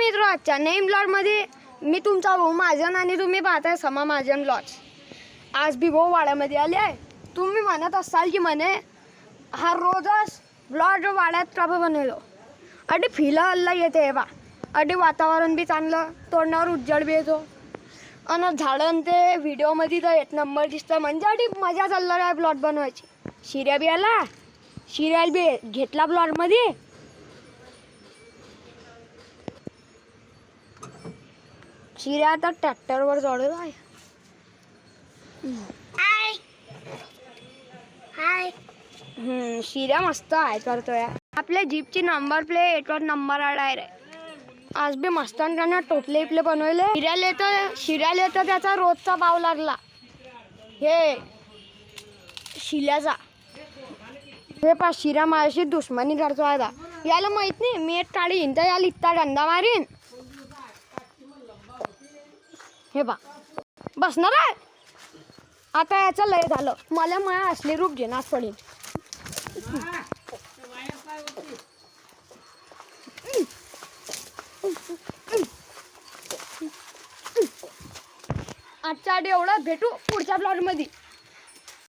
मित्र, आजच्या नवीन ब्लॉगमध्ये मी तुमचा भाऊ महाजन आणि तुम्ही पाहताय समा महाजन ब्लॉग्स. आज बी भाऊ वाड्यामध्ये आले आहे. तुम्ही म्हणत असाल की म्हणे हा रोजच ब्लॉग वाड्यात का बनवलो. अडी फिला हल्ला येते बा, अडी वातावरण बी चांगलं, तोंडावर उज्जड बी येतो आणि झाडं ते व्हिडिओमध्ये तर एक नंबर दिसतं. म्हणजे अडी मजा चालणार आहे ब्लॉग बनवायची. शिर्या बी आला, शिर्याल बी घेतला ब्लॉगमध्ये. शिर्या आता ट्रॅक्टरवर चढलो आहे. हाय हाय. शिर्या मस्त आहे करतोय. आपल्या जीपची नंबर प्लेटवर नंबर आलाय रे. आज बी मस्तान टोपले इपले बनवले. शिर्याला येतं त्याचा रोजचा भाव लागला. हे शिल्याचा हे पा शिरा माझ्याशी दुश्मनी करतो आता. याला माहित नाही मी एक काढीन तर याला इतका डंडा मारीन. हे बा बसणार आहे आता. याचं लय झालं, मला माया असले रूप घेणार पडेल. आजच्या आधी एवढं भेटू पुढच्या ब्लॉगमध्ये.